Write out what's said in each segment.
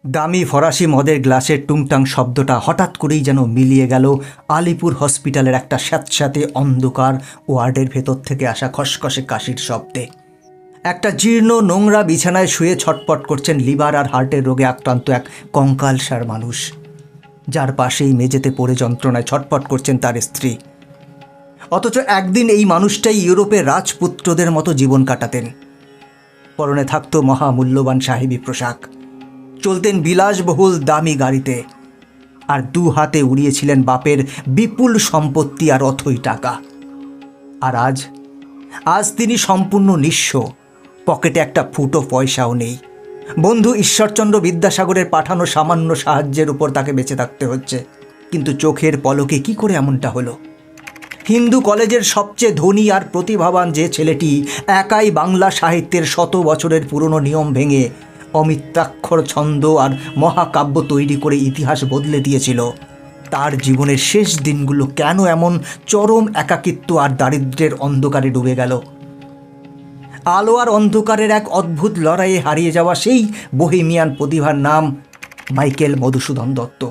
দামি ফরাসি মদের গ্লাসের টুংটাং শব্দটা হঠাৎ করেই যেন মিলিয়ে গেল আলিপুর হসপিটালের একটা স্যাঁতস্যাঁতে অন্ধকার ওয়ার্ডের ভেতর থেকে আসা খসখসে কাশির শব্দে। একটা জীর্ণ নোংরা বিছানায় শুয়ে ছটপট করছেন লিভার আর হার্টের রোগে আক্রান্ত এক কঙ্কালসার মানুষ, যার পাশেই মেঝেতে পড়ে যন্ত্রণায় ছটপট করছেন তার স্ত্রী। অথচ একদিন এই মানুষটাই ইউরোপের রাজপুত্রদের মতো জীবন কাটাতেন। পরনে থাকতো মহামূল্যবান সাহেবী পোশাক, চলতেন বিলাসবহুল দামি গাড়িতে, আর দু হাতে উড়িয়েছিলেন বাপের বিপুল সম্পত্তি আর অথই টাকা। আর আজ তিনি সম্পূর্ণ নিঃস্ব, পকেটে একটা ফুটো পয়সাও নেই। বন্ধু ঈশ্বরচন্দ্র বিদ্যাসাগরের পাঠানো সামান্য সাহায্যের উপর তাকে বেঁচে থাকতে হচ্ছে। কিন্তু চোখের পলকে কি করে এমনটা হলো? হিন্দু কলেজের সবচেয়ে ধনী আর প্রতিভাবান যে ছেলেটি একাই বাংলা সাহিত্যের 100 বছরের পুরনো নিয়ম ভেঙে অমিত্রাক্ষর ছন্দ আর মহাকাব্য তৈরি করে ইতিহাস বদলে দিয়েছিল, তার জীবনের শেষ দিনগুলো কেন এমন চরম একাকিত্ব আর দারিদ্র্যের অন্ধকারে ডুবে গেল? আলো আর অন্ধকারের এক অদ্ভুত লড়াইয়ে হারিয়ে যাওয়া সেই বোহেমিয়ান প্রতিভার নাম মাইকেল মধুসূদন দত্ত।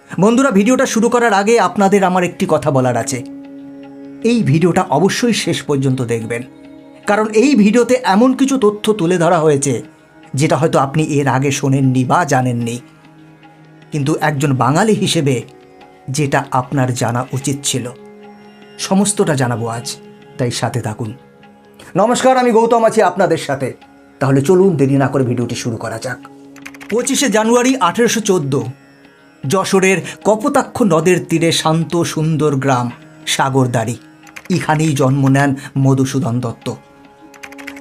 বন্ধুরা, ভিডিওটা শুরু করার আগে আপনাদের আমার একটি কথা বলার আছে। এই ভিডিওটা অবশ্যই শেষ পর্যন্ত দেখবেন, কারণ এই ভিডিওতে এমন কিছু তথ্য তুলে ধরা হয়েছে যেটা হয়তো আপনি এর আগে শোনেননি বা জানেননি, কিন্তু একজন বাঙালি হিসেবে যেটা আপনার জানা উচিত ছিল। সমস্তটা জানাবো আজ, তাই সাথে থাকুন। নমস্কার, আমি গৌতম আছি আপনাদের সাথে। তাহলে চলুন দেরি না করে ভিডিওটি শুরু করা যাক। 25শে জানুয়ারি 1814, যশোরের কপোতাক্ষ নদের তীরে শান্ত সুন্দর গ্রাম সাগরদাড়ি, এখানেই জন্ম নেন মধুসূদন দত্ত।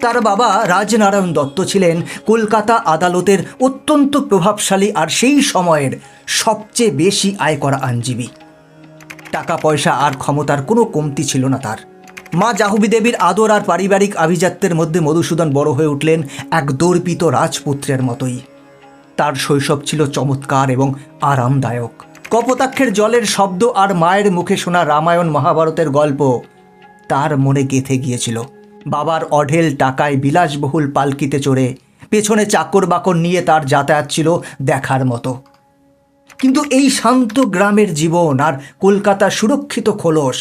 তার বাবা রাজনারায়ণ দত্ত ছিলেন কলকাতা আদালতের অত্যন্ত প্রভাবশালী আর সেই সময়ের সবচেয়ে বেশি আয় করা আইনজীবী। টাকা পয়সা আর ক্ষমতার কোনো কমতি ছিল না তার। মা জাহ্নবী দেবীর আদর আর পারিবারিক আভিজাত্যের মধ্যে মধুসূদন বড় হয়ে উঠলেন এক দর্পিত রাজপুত্রের মতোই। তার শৈশব ছিল চমৎকার এবং আরামদায়ক। কপোতাক্ষের জলের শব্দ আর মায়ের মুখে শোনা রামায়ণ মহাভারতের গল্প তার মনে গেঁথে গিয়েছিল। বাবার অঢেল টাকায় বিলাসবহুল পালকিতে চড়ে পেছনে চাকর বাকর নিয়ে তার যাতায়াত ছিল দেখার মতো। কিন্তু এই শান্ত গ্রামের জীবন আর কলকাতার সুরক্ষিত খোলস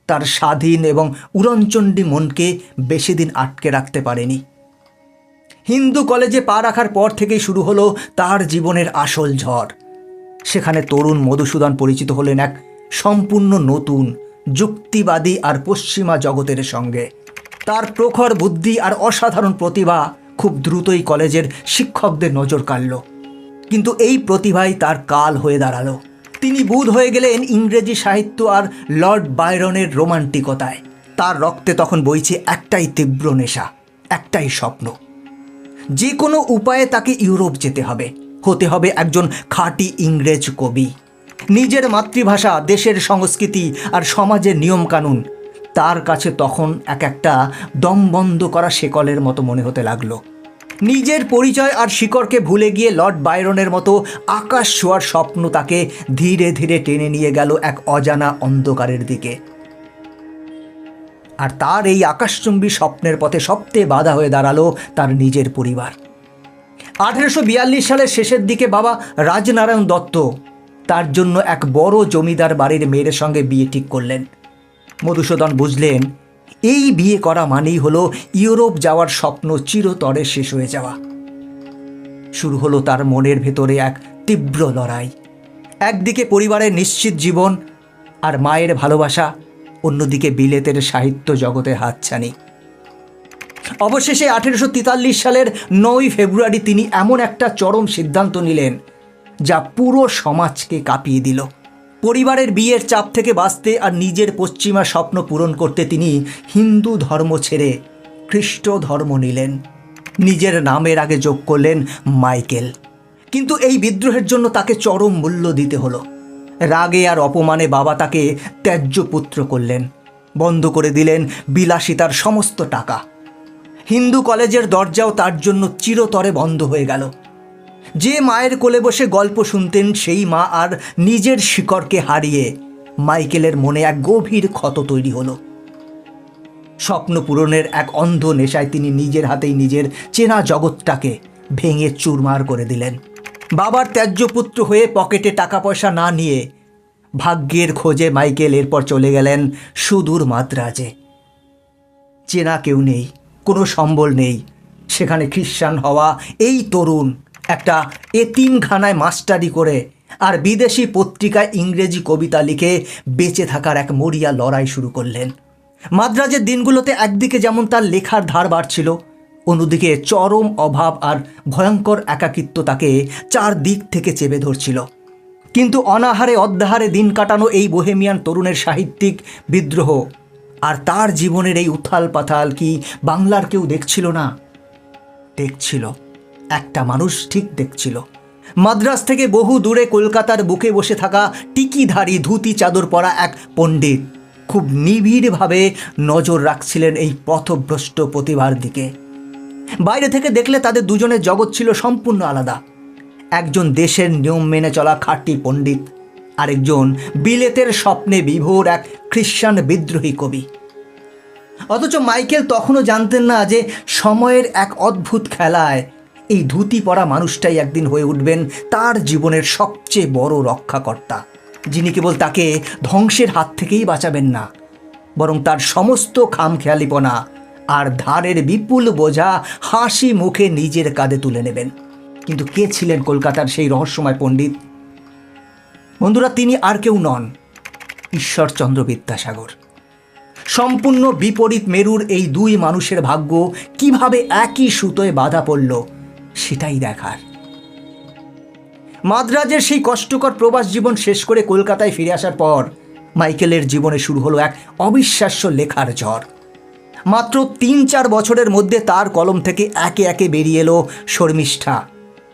তার স্বাধীন এবং উড়নচণ্ডী মনকে বেশি দিন আটকে রাখতে পারেনি। হিন্দু কলেজে পা রাখার পর থেকেই শুরু হলো তার জীবনের আসল ঝড়। সেখানে তরুণ মধুসূদন পরিচিত হলেন এক সম্পূর্ণ নতুন যুক্তিবাদী আর পশ্চিমা জগতের সঙ্গে। তার প্রখর বুদ্ধি আর অসাধারণ প্রতিভা খুব দ্রুতই কলেজের শিক্ষকদের নজর কাড়ল। কিন্তু এই প্রতিভাই তার কাল হয়ে দাঁড়ালো। তিনি বুঁদ হয়ে গেলেন ইংরেজি সাহিত্য আর লর্ড বায়রনের রোমান্টিকতায়। তার রক্তে তখন বইছে একটাই তীব্র নেশা, একটাই স্বপ্ন। যে কোনো উপায়ে তাকে ইউরোপ যেতে হবে, হতে হবে একজন খাঁটি ইংরেজ কবি। নিজের মাতৃভাষা, দেশের সংস্কৃতি আর সমাজের নিয়মকানুন তার কাছে তখন এক একটা দম বন্ধ করা শেকলের মতো মনে হতে লাগলো। নিজের পরিচয় আর শিকড়কে ভুলে গিয়ে লর্ড বায়রনের মতো আকাশ ছোঁয়ার স্বপ্ন তাকে ধীরে ধীরে টেনে নিয়ে গেল এক অজানা অন্ধকারের দিকে। আর তার এই আকাশচুম্বী স্বপ্নের পথে সবচেয়ে বাধা হয়ে দাঁড়ালো তার নিজের পরিবার। 1842 সালের শেষের দিকে বাবা রাজনারায়ণ দত্ত তার জন্য এক বড় জমিদার বাড়ির মেয়ের সঙ্গে বিয়ে ঠিক করলেন। মধুসূদন বুঝলেন এই বিয়ে করা মানেই হলো ইউরোপ যাওয়ার স্বপ্ন চিরতরে শেষ হয়ে যাওয়া। শুরু হলো তার মনের ভেতরে এক তীব্র লড়াই। একদিকে পরিবারের নিশ্চিত জীবন আর মায়ের ভালোবাসা, অন্যদিকে বিলেতের সাহিত্য জগতের হাতছানি। অবশেষে 1843 সালের 9 ফেব্রুয়ারি তিনি এমন একটা চরম সিদ্ধান্ত নিলেন যা পুরো সমাজকে কাঁপিয়ে দিল। পরিবারের বিয়ের চাপ থেকে বাঁচতে আর নিজের পশ্চিমা স্বপ্ন পূরণ করতে তিনি হিন্দু ধর্ম ছেড়ে খ্রিস্ট ধর্ম নিলেন। নিজের নামের আগে যোগ করলেন মাইকেল। কিন্তু এই বিদ্রোহের জন্য তাকে চরম মূল্য দিতে হলো। রাগে আর অপমানে বাবা তাকে ত্যায্য পুত্র করলেন, বন্ধ করে দিলেন বিলাসিতার সমস্ত টাকা। হিন্দু কলেজের দরজাও তার জন্য চিরতরে বন্ধ হয়ে গেল। যে মায়ের কোলে বসে গল্প শুনতেন সেই মা আর নিজের শিকড়কে হারিয়ে মাইকেলের মনে এক গভীর ক্ষত তৈরি হলো। স্বপ্ন পূরণের এক অন্ধ নেশায় তিনি নিজের হাতেই নিজের চেনা জগৎটাকে ভেঙে চুরমার করে দিলেন। বাবার ত্যায্য পুত্র হয়ে পকেটে টাকা পয়সা না নিয়ে ভাগ্যের খোঁজে মাইকেল এরপর চলে গেলেন সুদূর মাদ্রাজে। চেনা কেউ নেই, কোনো সম্বল নেই। সেখানে খ্রিস্টান হওয়া এই তরুণ একটা এতিমখানায় মাস্টারি করে আর বিদেশি পত্রিকায় ইংরেজি কবিতা লিখে বেঁচে থাকার এক মরিয়া লড়াই শুরু করলেন। মাদ্রাজের দিনগুলোতে একদিকে যেমন তার লেখার ধার বাড়ছিল, অন্যদিকে চরম অভাব আর ভয়ঙ্কর একাকিত্ব তাকে চারদিক থেকে চেপে ধরছিল। কিন্তু অনাহারে অদ্যাহারে দিন কাটানো এই বোহেমিয়ান তরুণের সাহিত্যিক বিদ্রোহ আর তার জীবনের এই উথাল পাথাল কি বাংলার কেউ দেখছিল না? দেখছিল, একটা মানুষ ঠিক দেখছিল। মাদ্রাজ থেকে বহু দূরে কলকাতার বুকে বসে থাকা টিকিধারী ধুতি চাদর পরা এক পণ্ডিত খুব নিবিড়ভাবে নজর রাখছিলেন এই পথভ্রষ্ট প্রতিভার দিকে। বাইরে থেকে দেখলে তাদের দুজনের জগৎ ছিল সম্পূর্ণ আলাদা। একজন দেশের নিয়ম মেনে চলা খাঁটি পণ্ডিত, আরেকজন বিলেতের স্বপ্নে বিভোর এক খ্রিস্টান বিদ্রোহী কবি। অথচ মাইকেল তখনও জানতেন না যে সময়ের এক অদ্ভুত খেলায় এই ধুতি পরা মানুষটাই একদিন হয়ে উঠবেন তার জীবনের সবচেয়ে বড় রক্ষাকর্তা, যিনি কেবল তাকে ধ্বংসের হাত থেকেই বাঁচাবেন না, বরং তার সমস্ত খামখেয়ালিপনা আর ধারের বিপুল বোঝা হাসি মুখে নিজের কাঁধে তুলে নেবেন। কিন্তু কে ছিলেন কলকাতার সেই রহস্যময় পণ্ডিত? বন্ধুরা, তিনি আর কেউ নন, ঈশ্বরচন্দ্র বিদ্যাসাগর। সম্পূর্ণ বিপরীত মেরুর এই দুই মানুষের ভাগ্য কিভাবে একই সুতোয় বাঁধা পড়ল সেটাই দেখার। মাদ্রাজের সেই কষ্টকর প্রবাস জীবন শেষ করে কলকাতায় ফিরে আসার পর মাইকেলের জীবনে শুরু হলো এক অবিশ্বাস্য লেখার ঝড়। মাত্র ৩-৪ বছরের মধ্যে তার কলম থেকে একে একে বেরিয়ে এলো শর্মিষ্ঠা,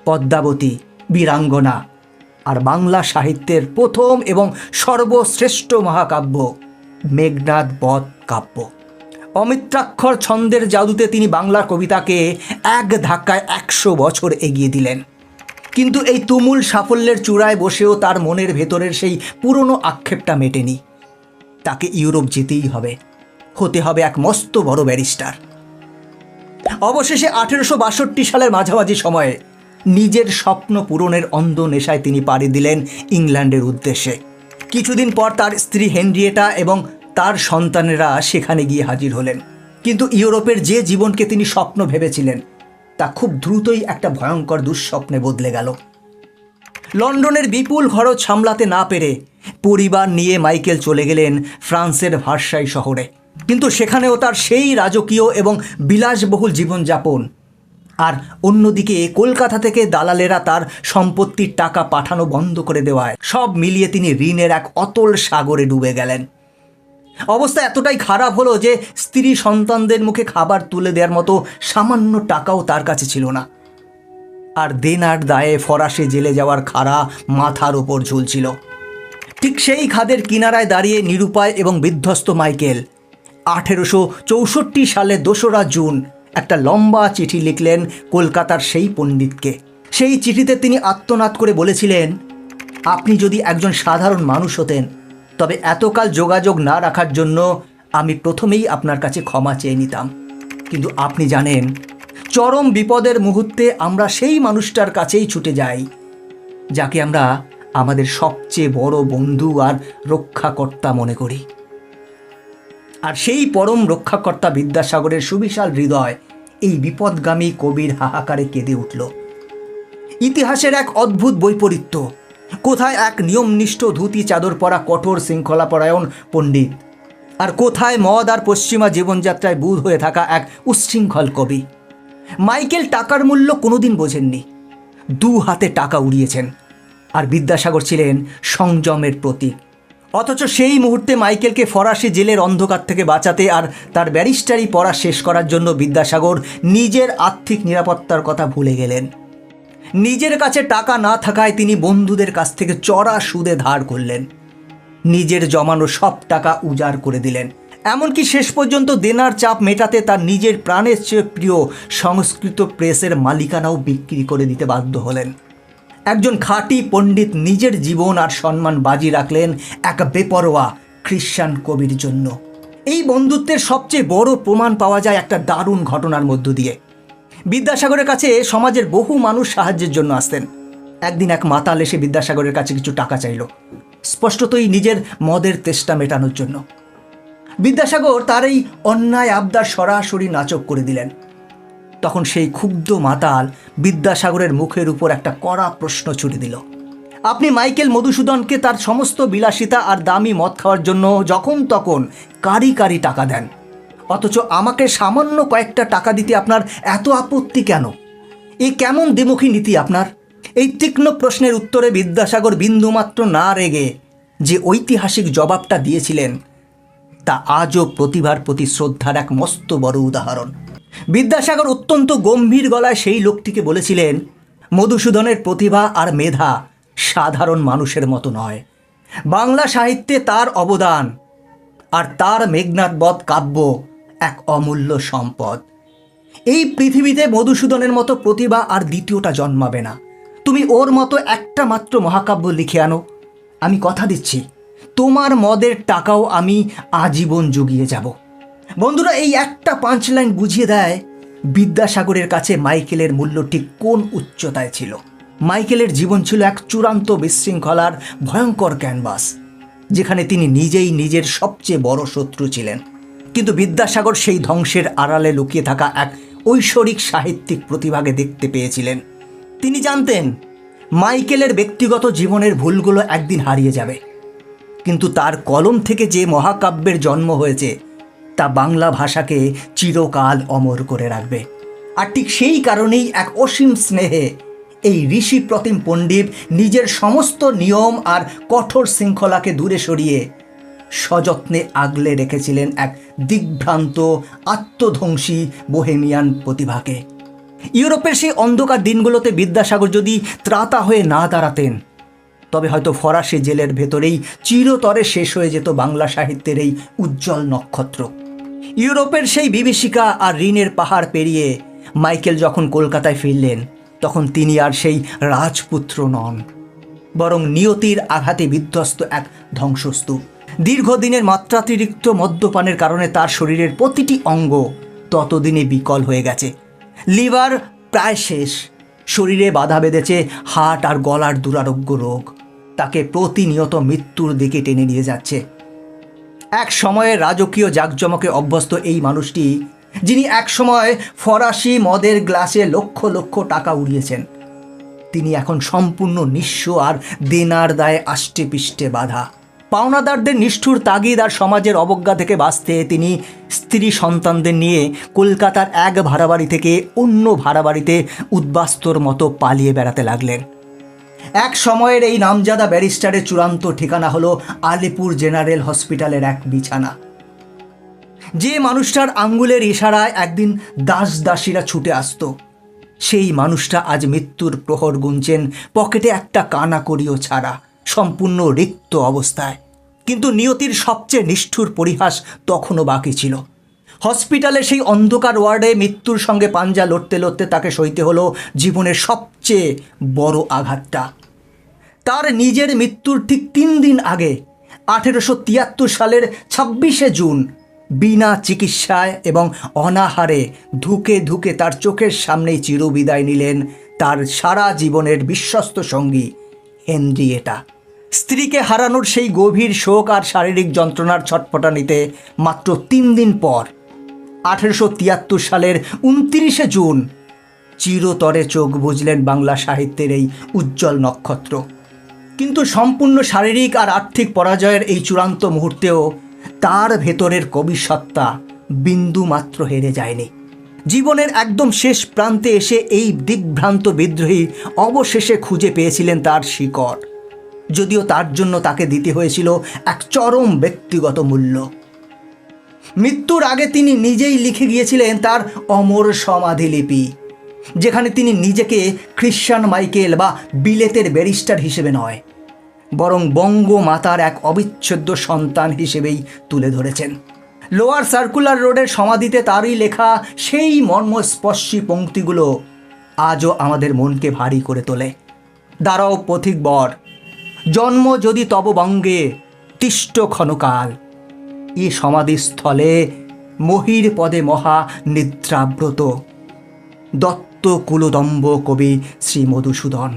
পদ্মাবতী, বীরাঙ্গনা আর বাংলা সাহিত্যের প্রথম এবং সর্বশ্রেষ্ঠ মহাকাব্য মেঘনাদ বধ কাব্য। অমিত্রাক্ষর ছন্দের জাদুতে তিনি বাংলা কবিতাকে এক ধাক্কায় ১০০ বছর এগিয়ে দিলেন। কিন্তু এই তুমুল সাফল্যের চূড়ায় বসেও তার মনের ভেতরের সেই পুরনো আক্ষেপটা মেটেনি। তাকে ইউরোপ যেতেই হবে, হতে হবে এক মস্ত বড় ব্যারিস্টার। অবশেষে ১৮৬২ সালের মাঝামাঝি সময়ে নিজের স্বপ্ন পূরণের অন্ধ নেশায় তিনি পাড়ি দিলেন ইংল্যান্ডের উদ্দেশ্যে। কিছুদিন পর তার স্ত্রী হেনরিয়েটা এবং তার সন্তানেরা সেখানে গিয়ে হাজির হলেন। কিন্তু ইউরোপের যে জীবনকে তিনি স্বপ্ন ভেবেছিলেন তা খুব দ্রুতই একটা ভয়ঙ্কর দুঃস্বপ্নে বদলে গেল। লন্ডনের বিপুল খরচ সামলাতে না পেরে পরিবার নিয়ে মাইকেল চলে গেলেন ফ্রান্সের ভার্সাই শহরে। কিন্তু সেখানেও তার সেই রাজকীয় এবং বিলাসবহুল জীবনযাপন, আর অন্যদিকে কলকাতা থেকে দালালেরা তার সম্পত্তির টাকা পাঠানো বন্ধ করে দেওয়ায় সব মিলিয়ে তিনি ঋণের এক অতল সাগরে ডুবে গেলেন। অবস্থা এতটাই খারাপ হলো যে স্ত্রী সন্তানদের মুখে খাবার তুলে দেওয়ার মতো সামান্য টাকাও তার কাছে ছিল না। আর দেনার দায়ে ফরাসি জেলে যাওয়ার খাড়া মাথার ওপর ঝুলছিল। ঠিক সেই খাদের কিনারায় দাঁড়িয়ে নিরুপায় এবং বিধ্বস্ত মাইকেল ১৮৬৪ সালে ২রা জুন একটা লম্বা চিঠি লিখলেন কলকাতার সেই পণ্ডিতকে। সেই চিঠিতে তিনি আর্তনাদ করে বলেছিলেন, আপনি যদি একজন সাধারণ মানুষ হতেন তবে এতকাল যোগাযোগ না রাখার জন্য আমি প্রথমেই আপনার কাছে ক্ষমা চেয়ে নিতাম। কিন্তু আপনি জানেন, চরম বিপদের মুহূর্তে আমরা সেই মানুষটার কাছেই ছুটে যাই যাকে আমরা আমাদের সবচেয়ে বড় বন্ধু আর রক্ষাকর্তা মনে করি। আর সেই পরম রক্ষাকর্তা বিদ্যাসাগরের সুবিশাল হৃদয় এই বিপদগামী কবির হাহাকারে কেঁদে উঠল। ইতিহাসের এক অদ্ভুত বৈপরীত্য, কোথায় এক নিয়মনিষ্ঠ ধুতি চাদর পরা কঠোর শৃঙ্খলাপরায়ণ পণ্ডিত, আর কোথায় মদ আর পশ্চিমা জীবনযাত্রায় বুঁদ হয়ে থাকা এক উচ্ছৃঙ্খল কবি। মাইকেল টাকার মূল্য কোনোদিন বোঝেননি, ২ হাতে টাকা উড়িয়েছেন, আর বিদ্যাসাগর ছিলেন সংযমের প্রতীক। অথচ সেই মুহূর্তে মাইকেলকে ফরাসি জেলের অন্ধকার থেকে বাঁচাতে আর তার ব্যারিস্টারি পড়া শেষ করার জন্য বিদ্যাসাগর নিজের আর্থিক নিরাপত্তার কথা ভুলে গেলেন। নিজের কাছে টাকা না থাকায় তিনি বন্ধুদের কাছ থেকে চড়া সুদে ধার করলেন, নিজের জমানো সব টাকা উজাড় করে দিলেন। এমনকি শেষ পর্যন্ত দেনার চাপ মেটাতে তার নিজের প্রাণের চেয়ে প্রিয় সংস্কৃত প্রেসের মালিকানাও বিক্রি করে দিতে বাধ্য হলেন। একজন খাঁটি পণ্ডিত নিজের জীবন আর সম্মান বাজি রাখলেন এক বেপরোয়া খ্রিস্টান কবির জন্য। এই বন্ধুত্বের সবচেয়ে বড় প্রমাণ পাওয়া যায় একটা দারুণ ঘটনার মধ্য দিয়ে। বিদ্যাসাগরের কাছে সমাজের বহু মানুষ সাহায্যের জন্য আসতেন, একদিন এক মাতাল এসে বিদ্যাসাগরের কাছে কিছু টাকা চাইল, স্পষ্টতই নিজের মদের তেষ্টা মেটানোর জন্য। বিদ্যাসাগর তার এই অন্যায় আবদার সরাসরি নাচক করে দিলেন। তখন সেই ক্ষুব্ধ মাতাল বিদ্যাসাগরের মুখের উপর একটা কড়া প্রশ্ন ছুড়ে দিল, আপনি মাইকেল মধুসূদনকে তার সমস্ত বিলাসিতা আর দামি মদ খাওয়ার জন্য যখন তখন কারি কারি টাকা দেন, অথচ আমাকে সামান্য কয়েকটা টাকা দিতে আপনার এত আপত্তি কেন? এই কেমন দ্বিমুখী নীতি আপনার? এই তীক্ষ্ণ প্রশ্নের উত্তরে বিদ্যাসাগর বিন্দুমাত্র না রেগে যে ঐতিহাসিক জবাবটা দিয়েছিলেন তা আজও প্রতিভার প্রতি শ্রদ্ধার এক মস্ত বড় উদাহরণ। বিদ্যাসাগর অত্যন্ত গম্ভীর গলায় সেই লোকটিকে বলেছিলেন, মধুসূদনের প্রতিভা আর মেধা সাধারণ মানুষের মতো নয়। বাংলা সাহিত্যে তার অবদান আর তার মেঘনাদবধ কাব্য এক অমূল্য সম্পদ। এই পৃথিবীতে মধুসূদনের মতো প্রতিভা আর দ্বিতীয়টা জন্মাবে না। তুমি ওর মতো একটা মাত্র মহাকাব্য লিখে আনো, আমি কথা দিচ্ছি তোমার মদের টাকাও আমি আজীবন জুগিয়ে যাব। বন্ধুরা, এই একটা পাঁচ লাইন বুঝিয়ে দেয় বিদ্যাসাগরের কাছে মাইকেলের মূল্য ঠিক কোন উচ্চতায় ছিল। মাইকেলের জীবন ছিল এক চূড়ান্ত বিশৃঙ্খলার ভয়ঙ্কর ক্যানভাস, যেখানে তিনি নিজেই নিজের সবচেয়ে বড় শত্রু ছিলেন। কিন্তু বিদ্যাসাগর সেই ধ্বংসের আড়ালে লুকিয়ে থাকা এক ঐশ্বরিক সাহিত্যিক প্রতিভাকে দেখতে পেয়েছিলেন। তিনি জানতেন মাইকেলের ব্যক্তিগত জীবনের ভুলগুলো একদিন হারিয়ে যাবে, কিন্তু তার কলম থেকে যে মহাকাব্যের জন্ম হয়েছে তা বাংলা ভাষাকে চিরকাল অমর করে রাখবে। আর ঠিক সেই কারণেই এক অসীম স্নেহে এই ঋষি প্রতিম পণ্ডিত নিজের সমস্ত নিয়ম আর কঠোর শৃঙ্খলাকে দূরে সরিয়ে সযত্নে আগলে রেখেছিলেন এক দিগ্ভ্রান্ত আত্মধ্বংসী বোহেমিয়ান প্রতিভাকে। ইউরোপের সেই অন্ধকার দিনগুলোতে বিদ্যাসাগর যদি ত্রাতা হয়ে না দাঁড়াতেন, তবে হয়তো ফরাসি জেলের ভেতরেই চিরতরে শেষ হয়ে যেত বাংলা সাহিত্যের এই উজ্জ্বল নক্ষত্র। ইউরোপের সেই বিভীষিকা আর ঋণের পাহাড় পেরিয়ে মাইকেল যখন কলকাতায় ফিরলেন, তখন তিনি আর সেই রাজপুত্র নন, বরং নিয়তির আঘাতে বিধ্বস্ত এক ধ্বংসস্তূপ। দীর্ঘদিনের মাত্রাতিরিক্ত মদ্যপানের কারণে তার শরীরের প্রতিটি অঙ্গ ততদিনে বিকল হয়ে গেছে। লিভার প্রায় শেষ, শরীরে বাধা বেঁধেছে হার্ট আর গলার দুরারোগ্য রোগ, তাকে প্রতিনিয়ত মৃত্যুর দিকে টেনে নিয়ে যাচ্ছে। এক সময়ে রাজকীয় জাঁকজমকে অভ্যস্ত এই মানুষটি, যিনি এক সময় ফরাসি মদের গ্লাসে লক্ষ লক্ষ টাকা উড়িয়েছেন, তিনি এখন সম্পূর্ণ নিঃস্ব আর দেনার দায়ে আষ্টে পিষ্টে বাঁধা। পাওনাদারদের নিষ্ঠুর তাগিদ আর সমাজের অবজ্ঞা থেকে বাঁচতে তিনি স্ত্রী সন্তানদের নিয়ে কলকাতার এক ভাড়াবাড়ি থেকে অন্য ভাড়াবাড়িতে উদ্বাস্তুর মতো পালিয়ে বেড়াতে লাগলেন। এক সময়ের এই নামজাদা ব্যারিস্টারের চূড়ান্ত ঠিকানা হলো আলিপুর জেনারেল হসপিটালের এক বিছানা। যে মানুষটার আঙ্গুলের ইশারায় একদিন দাসদাসীরা ছুটে আসতো, সেই মানুষটা আজ মৃত্যুর প্রহর গুনছেন পকেটে একটা কানাকড়িও ছাড়া, সম্পূর্ণ রিক্ত অবস্থায়। কিন্তু নিয়তির সবচেয়ে নিষ্ঠুর পরিহাস তখনও বাকি ছিল। হসপিটালে সেই অন্ধকার ওয়ার্ডে মৃত্যুর সঙ্গে পাঞ্জা লড়তে লড়তে তাকে সইতে হলো জীবনের সবচেয়ে বড় আঘাতটা। তার নিজের মৃত্যুর ঠিক 3 দিন আগে 1873 সালের 26শে জুন বিনা চিকিৎসায় এবং অনাহারে ধুকে ধুকে তার চোখের সামনেই চিরবিদায় নিলেন তার সারা জীবনের বিশ্বস্ত সঙ্গী হেনরিয়েটা। স্ত্রীকে হারানোর সেই গভীর শোক আর শারীরিক যন্ত্রণার ছটফটানিতে মাত্র 3 দিন পর 1873 সালের 29শে জুন চিরতরে চোখ বুজলেন বাংলা সাহিত্যের এই উজ্জ্বল নক্ষত্র। কিন্তু সম্পূর্ণ শারীরিক আর আর্থিক পরাজয়ের এই চূড়ান্ত মুহূর্তেও তার ভেতরের কবিসত্তা বিন্দু মাত্র হেরে যায়নি। জীবনের একদম শেষ প্রান্তে এসে এই দিগ্ভ্রান্ত বিদ্রোহী অবশেষে খুঁজে পেয়েছিলেন তার শিকড়, যদিও তার জন্য তাকে দিতে হয়েছিল এক চরম ব্যক্তিগত মূল্য। মৃত্যুর আগে তিনি নিজেই লিখে গিয়েছিলেন তার অমর সমাধিলিপি, যেখানে তিনি নিজেকে খ্রিশ্চান মাইকেল বা বিলেতের ব্যারিস্টার হিসেবে নয়, বরং বঙ্গমাতার এক অবিচ্ছেদ্য সন্তান হিসেবেই তুলে ধরেছেন। লোয়ার সার্কুলার রোডের সমাধিতে তারই লেখা সেই মর্মস্পর্শী পংক্তিগুলো আজও আমাদের মনকে ভারী করে তোলে। দাঁড়াও পথিক বর, জন্ম যদি তব বঙ্গে তিষ্ট ক্ষণকাল, এ সমাধিস্থলে মহির পদে মহা নিদ্রাব্রত দত্ত কুলদম্ব কবি শ্রী মধুসূদন।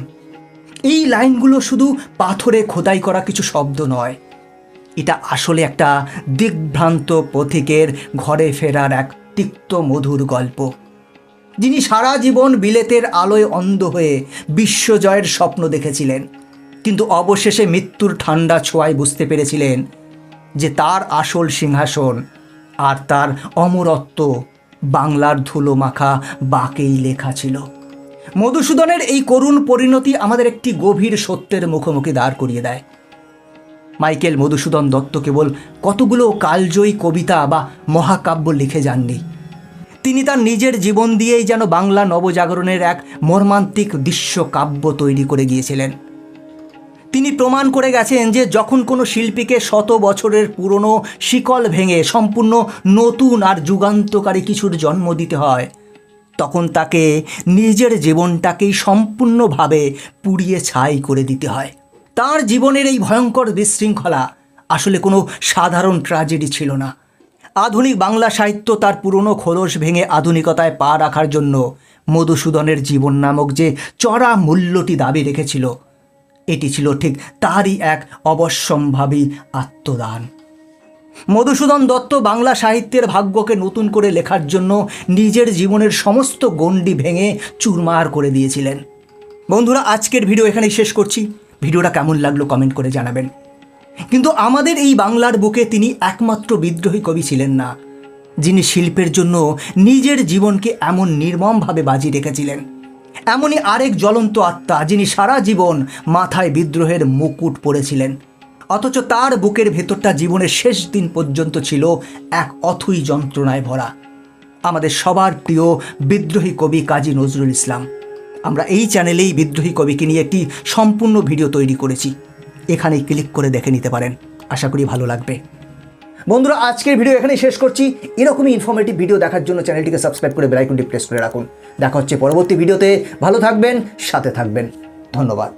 এই লাইনগুলো শুধু পাথরে খোদাই করা কিছু শব্দ নয়, এটা আসলে একটা দিগ্ভ্রান্ত পথিকের ঘরে ফেরার এক তিক্ত মধুর গল্প, যিনি সারা জীবন বিলেতের আলোয় অন্ধ হয়ে বিশ্বজয়ের স্বপ্ন দেখেছিলেন, কিন্তু অবশেষে মৃত্যুর ঠান্ডা ছোঁয়ায় বুঝতে পেরেছিলেন যে তার আসল সিংহাসন আর তার অমরত্ব বাংলার ধুলো মাখা বাঁকেই লেখা ছিল। মধুসূদনের এই করুণ পরিণতি আমাদের একটি গভীর সত্যের মুখোমুখি দাঁড় করিয়ে দেয়। মাইকেল মধুসূদন দত্ত কেবল কতগুলো কালজয়ী কবিতা বা মহাকাব্য লিখে যাননি, তিনি তার নিজের জীবন দিয়েই যেন বাংলা নবজাগরণের এক মর্মান্তিক দৃশ্যকাব্য তৈরি করে গিয়েছিলেন। তিনি প্রমাণ করে গেছেন যে যখন কোনো শিল্পীকে শত বছরের পুরনো শিকল ভেঙে সম্পূর্ণ নতুন আর যুগান্তকারী কিছুর জন্ম দিতে হয়, তখন তাকে নিজের জীবনটাকেই সম্পূর্ণভাবে পুড়িয়ে ছাই করে দিতে হয়। তার জীবনের এই ভয়ঙ্কর বিশৃঙ্খলা আসলে কোনো সাধারণ ট্র্যাজেডি ছিল না। আধুনিক বাংলা সাহিত্য তার পুরনো খোলস ভেঙে আধুনিকতায় পা রাখার জন্য মধুসূদনের জীবন নামক যে চড়া মূল্যটি দাবি রেখেছিল, এটি ছিল ঠিক তারই এক অবশ্যম্ভাবী আত্মদান। মধুসূদন দত্ত বাংলা সাহিত্যের ভাগ্যকে নতুন করে লেখার জন্য নিজের জীবনের সমস্ত গণ্ডি ভেঙে চুরমার করে দিয়েছিলেন। বন্ধুরা, আজকের ভিডিও এখানেই শেষ করছি। ভিডিওটা কেমন লাগলো কমেন্ট করে জানাবেন। কিন্তু আমাদের এই বাংলার বুকে তিনি একমাত্র বিদ্রোহী কবি ছিলেন না, যিনি শিল্পের জন্য নিজের জীবনকে এমন নির্মমভাবে বাজি রেখেছিলেন। এমনই আরেক জ্বলন্ত আত্মা, যিনি সারা জীবন মাথায় বিদ্রোহের মুকুট পরেছিলেন, অথচ তার বুকের ভেতরটা জীবনের শেষ দিন পর্যন্ত ছিল এক অথৈ যন্ত্রণায় ভরা। আমাদের সবার প্রিয় বিদ্রোহী কবি কাজী নজরুল ইসলাম। আমরা এই চ্যানেলেই বিদ্রোহী কবিকে নিয়ে একটি সম্পূর্ণ ভিডিও তৈরি করেছি, এখানেই ক্লিক করে দেখে নিতে পারেন। আশা করি ভালো লাগবে। বন্ধুরা, আজকের ভিডিও এখানেই শেষ করছি। এরকমই ইনফরমেটিভ ভিডিও দেখার জন্য চ্যানেলটিকে সাবস্ক্রাইব করে বেল আইকনটি প্রেস করে রাখুন। দেখা হচ্ছে পরবর্তী ভিডিওতে। ভালো থাকবেন, সাথে থাকবেন। ধন্যবাদ।